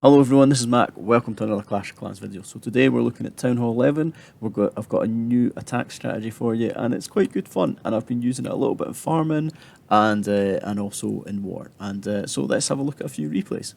Hello everyone, this is Mac. Welcome to another Clash of Clans video. So today we're looking at Town Hall 11. I've got a new attack strategy for you, and it's quite good fun. And I've been using it a little bit in farming and also in war. And so let's have a look at a few replays.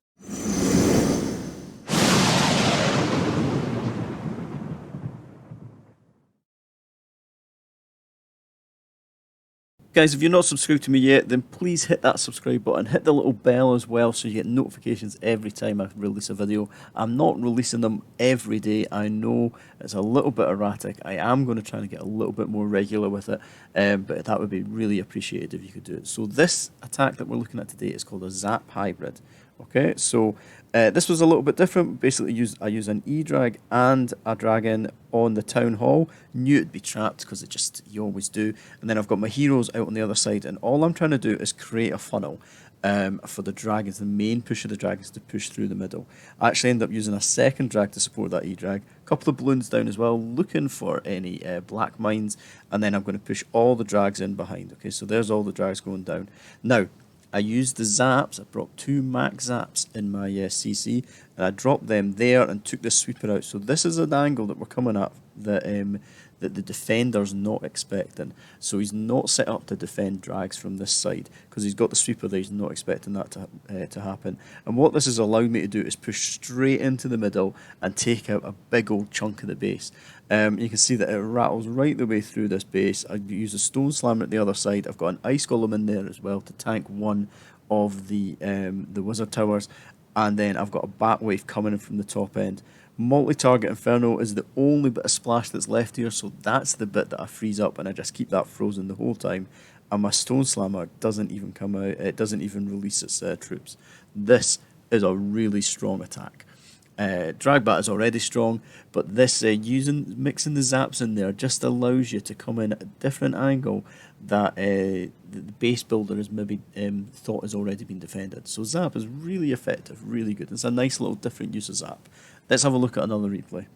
Guys, if you're not subscribed to me yet, then please hit that subscribe button, hit the little bell as well so you get notifications every time I release a video. I'm not releasing them every day, I know it's a little bit erratic. I am going to try and get a little bit more regular with it, but that would be really appreciated if you could do it. So this attack that we're looking at today is called a Zap Hybrid. Okay, so this was a little bit different. Basically, I use an E-Drag and a Dragon on the Town Hall. Knew it'd be trapped because you always do. And then I've got my heroes out on the other side, and all I'm trying to do is create a funnel for the dragons, the main push of the dragons to push through the middle. I actually end up using a second drag to support that E-Drag. A couple of balloons down as well, looking for any black mines, and then I'm going to push all the drags in behind. Okay, so there's all the drags going down. Now, I used the zaps. I brought 2 max zaps in my CC, and I dropped them there and took the sweeper out. So this is an angle that we're coming at that the defender's not expecting. So he's not set up to defend drags from this side because he's got the sweeper there. He's not expecting that to happen. And what this has allowed me to do is push straight into the middle and take out a big old chunk of the base. You can see that it rattles right the way through this base. I use a stone slammer at the other side. I've got an ice golem in there as well to tank one of the wizard towers, and then I've got a bat wave coming in from the top end. Multi-target Inferno is the only bit of splash that's left here, so that's the bit that I freeze up, and I just keep that frozen the whole time. And my stone slammer doesn't even come out. It doesn't even release its troops. This is a really strong attack. Drag Bat is already strong, but this mixing the zaps in there just allows you to come in at a different angle that the base builder has maybe thought has already been defended. So Zap is really effective, really good. It's a nice little different use of Zap. Let's have a look at another replay.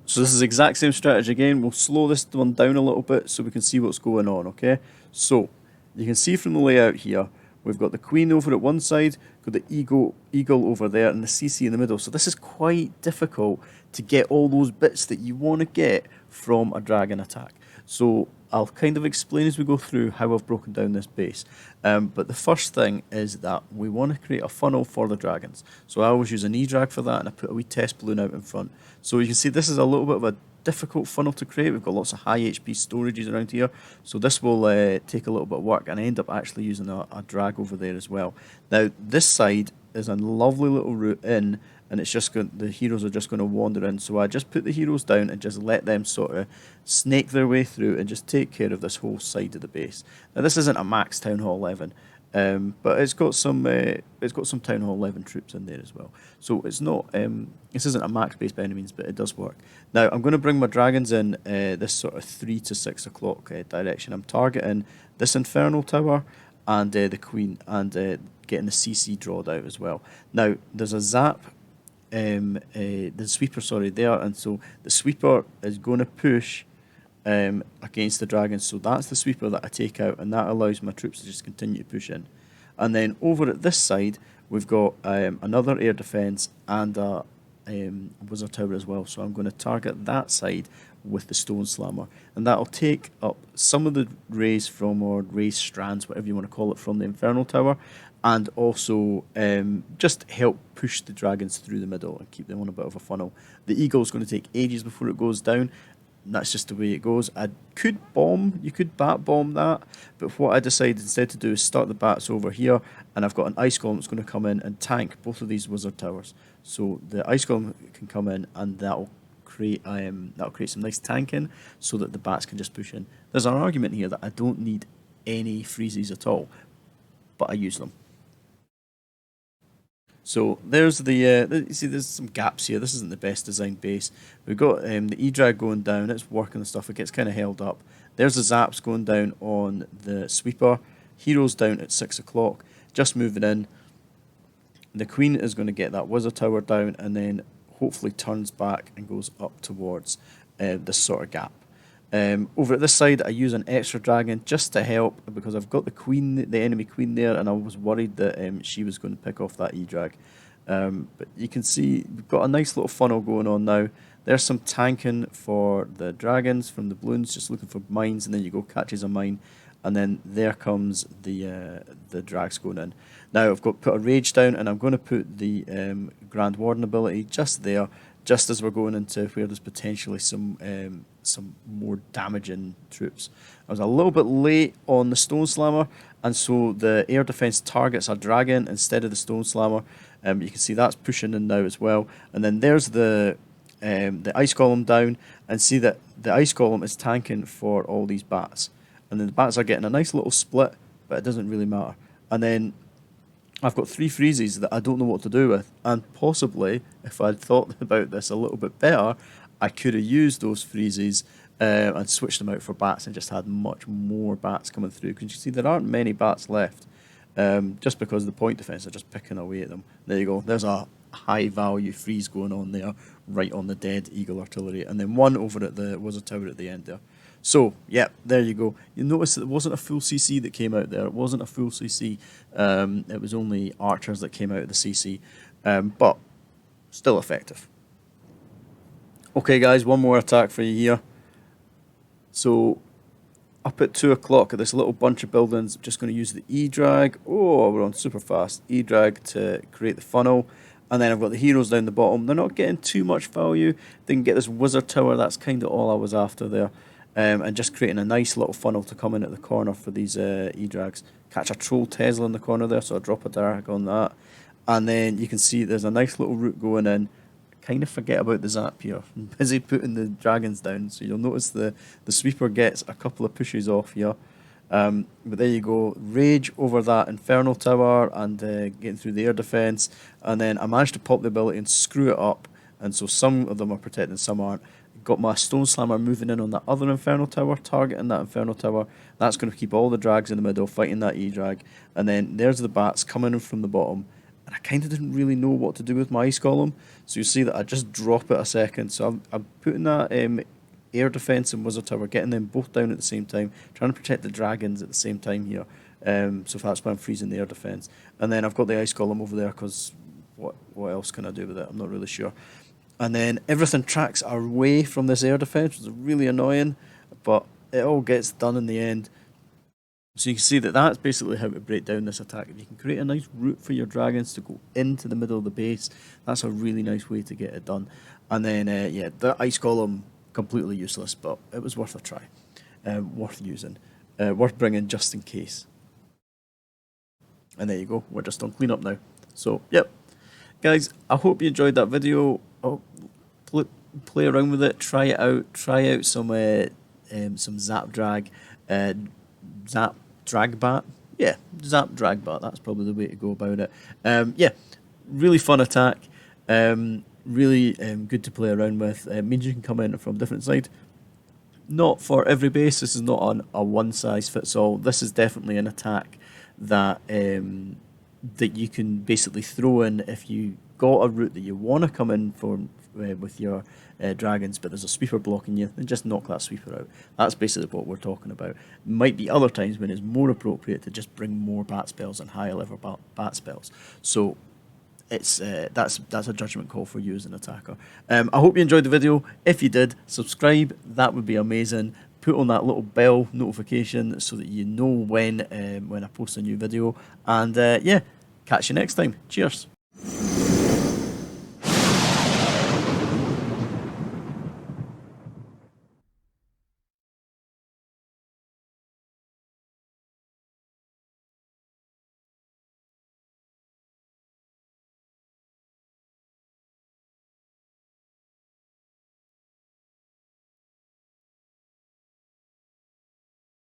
So this is the exact same strategy again. We'll slow this one down a little bit so we can see what's going on, okay? So you can see from the layout here, we've got the queen over at one side, got the eagle over there, and the CC in the middle. So this is quite difficult to get all those bits that you want to get from a dragon attack. So I'll kind of explain as we go through how I've broken down this base. But the first thing is that we want to create a funnel for the dragons. So I always use an E-Drag for that, and I put a wee test balloon out in front. So you can see this is a little bit of a difficult funnel to create. We've got lots of high HP storages around here, so this will take a little bit of work, and I end up actually using a drag over there as well. Now this side is a lovely little route in, and it's just the heroes are just going to wander in, so I just put the heroes down and just let them sort of snake their way through and just take care of this whole side of the base. Now this isn't a max Town Hall 11, but it's got some Town Hall 11 troops in there as well. So it's not this isn't a max base by any means, but it does work. Now I'm going to bring my dragons in this sort of 3 to 6 o'clock direction. I'm targeting this Infernal Tower and the Queen, and getting the CC drawed out as well. Now there's a zap, the sweeper, sorry, there, and so the sweeper is going to push against the dragons, so that's the sweeper that I take out, and that allows my troops to just continue to push in. And then over at this side we've got another air defense and a wizard tower as well, so I'm going to target that side with the stone slammer, and that'll take up some of the rays from, or rays strands, whatever you want to call it, from the Infernal Tower, and also just help push the dragons through the middle and keep them on a bit of a funnel. The eagle's going to take ages before it goes down. That's just the way it goes. You could bat bomb that, but what I decided instead to do is start the bats over here, and I've got an ice golem that's going to come in and tank both of these wizard towers. So the ice golem can come in, and that'll create some nice tanking so that the bats can just push in. There's an argument here that I don't need any freezes at all, but I use them. So there's you see there's some gaps here. This isn't the best designed base. We've got the E-Drag going down, it's working and stuff, it gets kind of held up. There's the zaps going down on the sweeper. Heroes down at 6 o'clock, just moving in. The Queen is going to get that wizard tower down, and then hopefully turns back and goes up towards this sort of gap. Over at this side I use an extra dragon just to help, because I've got the enemy queen there, and I was worried that she was going to pick off that E-Drag. But you can see we've got a nice little funnel going on now. There's some tanking for the dragons from the balloons, just looking for mines, and then you go catches a mine, and then there comes the drags going in. Now I've got put a rage down, and I'm going to put the Grand Warden ability just there, just as we're going into where there's potentially some more damaging troops. I was a little bit late on the Stone Slammer, and so the air defense targets a dragon instead of the Stone Slammer. You can see that's pushing in now as well, and then there's the ice column down, and see that the ice column is tanking for all these bats, and then the bats are getting a nice little split, but it doesn't really matter. And then I've got 3 freezes that I don't know what to do with, and possibly if I'd thought about this a little bit better, I could have used those freezes and switched them out for bats and just had much more bats coming through, because you see there aren't many bats left, just because the point defense are just picking away at them. There you go, there's a high value freeze going on there, right on the dead eagle artillery, and then one over at the wizard tower at the end there. So yeah, there you go. You notice that it wasn't a full CC that came out there. It wasn't a full CC. It was only archers that came out of the CC, but still effective. Okay guys, one more attack for you here. So up at 2 o'clock at this little bunch of buildings, I'm just going to use the E-drag. Oh, we're on super fast. E-drag to create the funnel. And then I've got the heroes down the bottom. They're not getting too much value. They can get this wizard tower. That's kind of all I was after there. And just creating a nice little funnel to come in at the corner for these E-drags. Catch a troll Tesla in the corner there, so I'll drop a drag on that. And then you can see there's a nice little route going in. Kind of forget about the zap here. I'm busy putting the dragons down, so you'll notice the sweeper gets a couple of pushes off here. But there you go, rage over that infernal tower and getting through the air defense, and then I managed to pop the ability and screw it up, and so some of them are protected, some aren't. Got my stone slammer moving in on that other infernal tower, targeting that infernal tower. That's going to keep all the drags in the middle fighting that E-drag, and then there's the bats coming in from the bottom. And I kind of didn't really know what to do with my ice column, so you see that I just drop it a second. So I'm putting that air defense and wizard tower, getting them both down at the same time, trying to protect the dragons at the same time here. So that's why I'm freezing the air defense. And then I've got the ice column over there, because what else can I do with it? I'm not really sure. And then everything tracks away from this air defense, which is really annoying, but it all gets done in the end. So you can see that that's basically how to break down this attack. If you can create a nice route for your dragons to go into the middle of the base, that's a really nice way to get it done. And then, yeah, the ice column, completely useless, but it was worth a try. Worth using. Worth bringing just in case. And there you go, we're just on cleanup now. So, yep. Guys, I hope you enjoyed that video. Play around with it, try it out. Try out some Zap Drag. Zap Drag Bat. Yeah, Zap Drag Bat, that's probably the way to go about it. Yeah, really fun attack. Really good to play around with. Means you can come in from different sides. Not for every base, this is not on a one size fits all. This is definitely an attack that that you can basically throw in if you got a route that you want to come in for with your dragons, but there's a sweeper blocking you, then just knock that sweeper out. That's basically what we're talking about. Might be other times when it's more appropriate to just bring more bat spells and higher level bat spells. So it's that's a judgment call for you as an attacker. I hope you enjoyed the video. If you did, subscribe, that would be amazing. Put on that little bell notification so that you know when I post a new video. And yeah, catch you next time. Cheers.